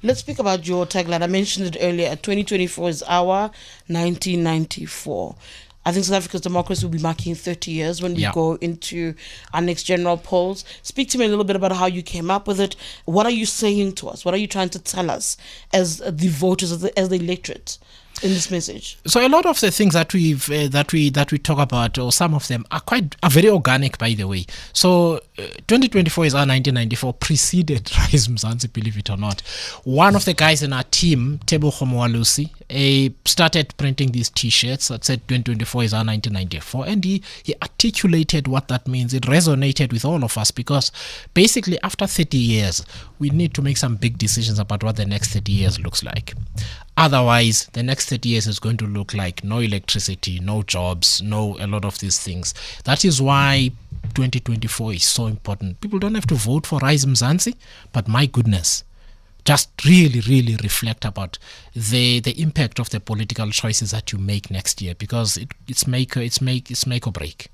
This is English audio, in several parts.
Let's speak about your tagline. I mentioned it earlier. 2024 is our 1994. I think South Africa's democracy will be marking 30 years when we go into our next general polls. Speak to me a little bit about how you came up with it. What are you saying to us? What are you trying to tell us as the voters, as the electorate, in this message? So a lot of the things that we talk about, or some of them, are very organic, by the way. So 2024 is our 1994, preceded Rise Mzansi, believe it or not. One of the guys in our team, Tebo Khomowalusi, started printing these T-shirts that said 2024 is our 1994, and he articulated what that means. It resonated with all of us because basically after 30 years, we need to make some big decisions about what the next 30 years looks like. Otherwise, the next 30 years is going to look like no electricity, no jobs, a lot of these things. That is why 2024 is so important. People don't have to vote for Rise Mzansi, but my goodness, just really, really reflect about the impact of the political choices that you make next year, because it's make or break.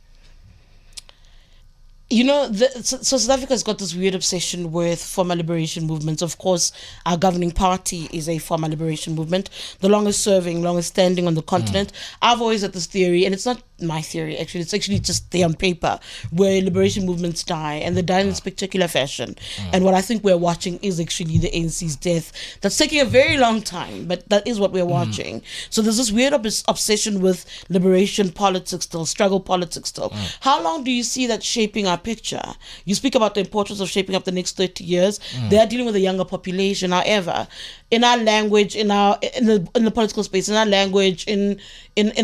You know, so South Africa's got this weird obsession with former liberation movements. Of course, our governing party is a former liberation movement, the longest standing on the continent. I've always had this theory, and it's not my theory, actually. It's actually just there on paper, where liberation movements die, and they die in a spectacular fashion. And what I think we're watching is actually the ANC's death. That's taking a very long time, but that is what we're watching. So there's this weird obsession with liberation politics still, struggle politics still. How long do you see that shaping our picture? You speak about the importance of shaping up the next 30 years. They are dealing with a younger population. However, in our language, in the political space, in our language, in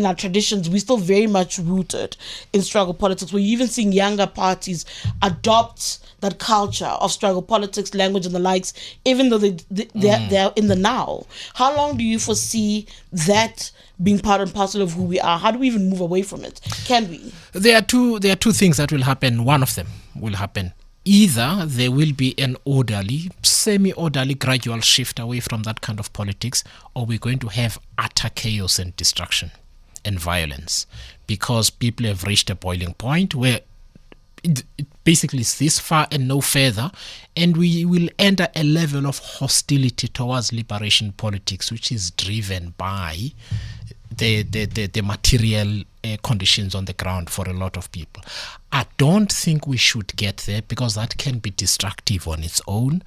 our traditions, we're still very much rooted in struggle politics. We're even seeing younger parties adopt that culture of struggle politics, language, and the likes, even though they're in the now. How long do you foresee that being part and parcel of who we are? How do we even move away from it? Can we? There are two things that will happen. One of them will happen. Either there will be an orderly, semi-orderly, gradual shift away from that kind of politics, or we're going to have utter chaos and destruction and violence, because people have reached a boiling point where it basically is this far and no further, and we will enter a level of hostility towards liberation politics, which is driven by the material conditions on the ground for a lot of people. I don't think we should get there, because that can be destructive on its own.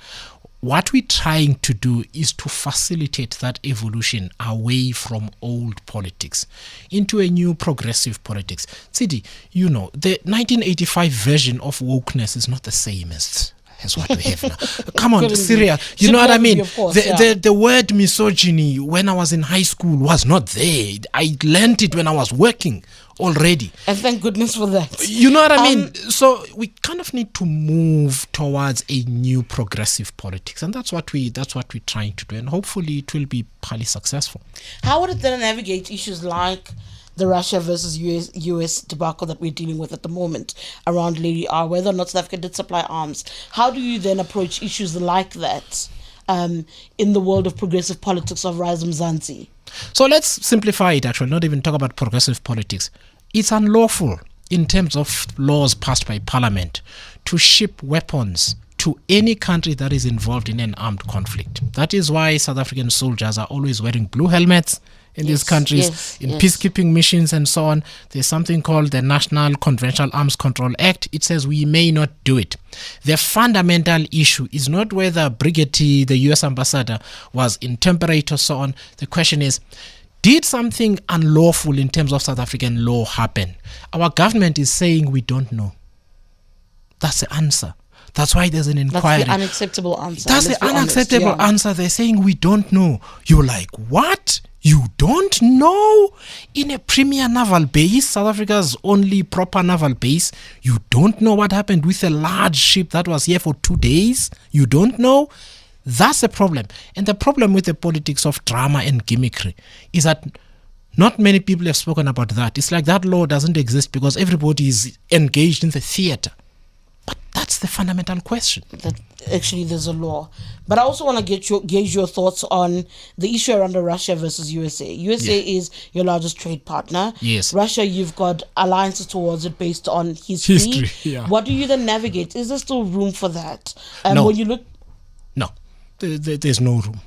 What we're trying to do is to facilitate that evolution away from old politics into a new progressive politics. Tshidi, you know, the 1985 version of wokeness is not the same as what we have now. Come on, serious. You know what I mean? The word misogyny when I was in high school was not there. I learned it when I was working already. And thank goodness for that. You know what I mean? So we kind of need to move towards a new progressive politics, and that's what we're trying to do, and hopefully it will be highly successful. How would it then navigate issues like the Russia versus US debacle that we're dealing with at the moment around Lady R, whether or not South Africa did supply arms? How do you then approach issues like that in the world of progressive politics of Rise Mzansi? So let's simplify it, actually, not even talk about progressive politics. It's unlawful in terms of laws passed by Parliament to ship weapons to any country that is involved in an armed conflict. That is why South African soldiers are always wearing blue helmets in these countries, peacekeeping missions and so on. There's something called the National Conventional Arms Control Act. It says we may not do it. The fundamental issue is not whether Brigitte, the US ambassador, was intemperate or so on. The question is, did something unlawful in terms of South African law happen? Our government is saying we don't know. That's the answer. That's why there's an inquiry. That's the unacceptable answer. That's the unacceptable answer. They're saying we don't know. You're like, what? You don't know? In a premier naval base, South Africa's only proper naval base, you don't know what happened with a large ship that was here for 2 days? You don't know? That's a problem. And the problem with the politics of drama and gimmickry is that not many people have spoken about that. It's like that law doesn't exist because everybody is engaged in the theater. But that's the fundamental question. That actually there's a law. But I also want to gauge your thoughts on the issue around the Russia versus USA. USA is your largest trade partner. Yes. Russia, you've got alliances towards it based on history. Yeah. What do you then navigate? Is there still room for that? No. When you look... No. there's no room.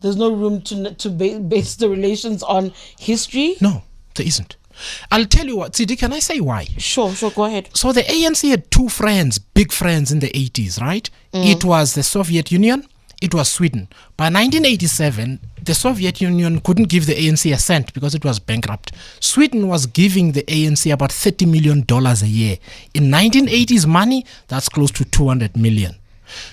There's no room to base the relations on history? No, there isn't. I'll tell you what, Tshidi, can I say why? Sure, go ahead. So the ANC had two friends, big friends in the 80s, right? It was the Soviet Union, it was Sweden. By 1987, the Soviet Union couldn't give the ANC a cent because it was bankrupt. Sweden was giving the ANC about $30 million a year. In 1980s money, that's close to 200 million.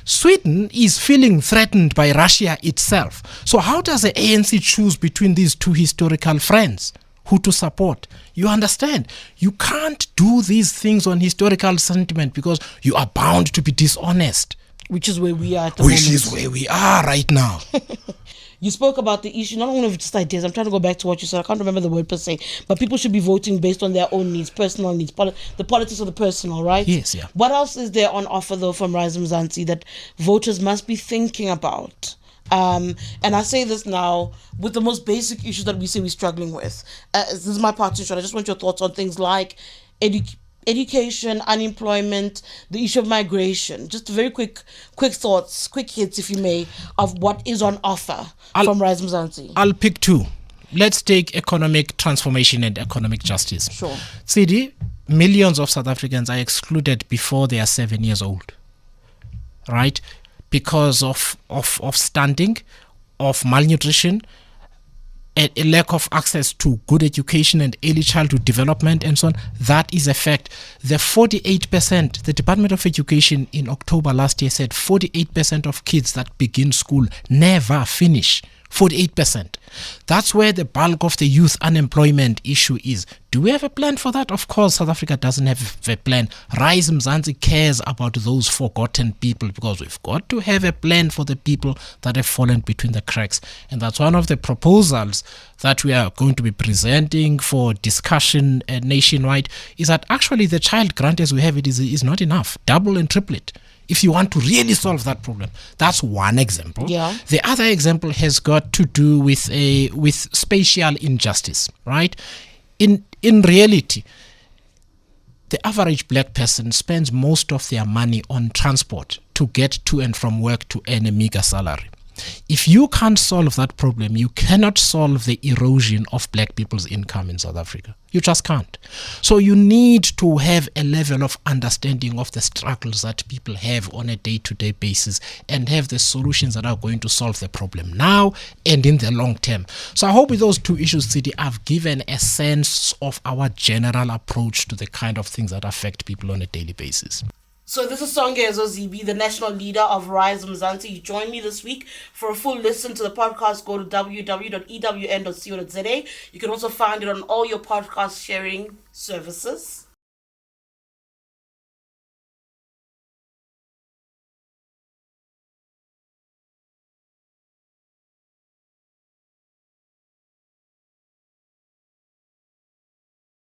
Sweden is feeling threatened by Russia itself. So how does the ANC choose between these two historical friends? Who to support? You understand? You can't do these things on historical sentiment because you are bound to be dishonest. Which is where we are at the moment. Which is where we are right now. You spoke about the issue, not only of just ideas. I'm trying to go back to what you said. I can't remember the word per se. But people should be voting based on their own needs, personal needs, the politics of the personal, right? Yes, yeah. What else is there on offer, though, from Rise Mzansi that voters must be thinking about? And I say this now with the most basic issues that we say we're struggling with. This is my partition. I just want your thoughts on things like education, unemployment, the issue of migration. Just very quick thoughts, quick hits, if you may, of what is on offer from Rise Mzansi. I'll pick two. Let's take economic transformation and economic justice. Sure. Tshidi, millions of South Africans are excluded before they are 7 years old, right? Because of stunting, of malnutrition, a lack of access to good education and early childhood development and so on. That is a fact. The 48%, the Department of Education in October last year said 48% of kids that begin school never finish. 48%. That's where the bulk of the youth unemployment issue is. Do we have a plan for that? Of course, South Africa doesn't have a plan. Rise Mzansi cares about those forgotten people because we've got to have a plan for the people that have fallen between the cracks. And that's one of the proposals that we are going to be presenting for discussion nationwide, is that actually the child grant as we have it is not enough. Double and triple it if you want to really solve that problem. That's one example. Yeah. The other example has got to do with spatial injustice, right? In reality, the average black person spends most of their money on transport to get to and from work to earn a meager salary. If you can't solve that problem, you cannot solve the erosion of black people's income in South Africa. You just can't. So you need to have a level of understanding of the struggles that people have on a day-to-day basis and have the solutions that are going to solve the problem now and in the long term. So I hope with those two issues, Tshidi, I've given a sense of our general approach to the kind of things that affect people on a daily basis. So this is Songezo Zibi, the national leader of Rise Mzansi. You joined me this week. For a full listen to the podcast, go to www.ewn.co.za. You can also find it on all your podcast sharing services.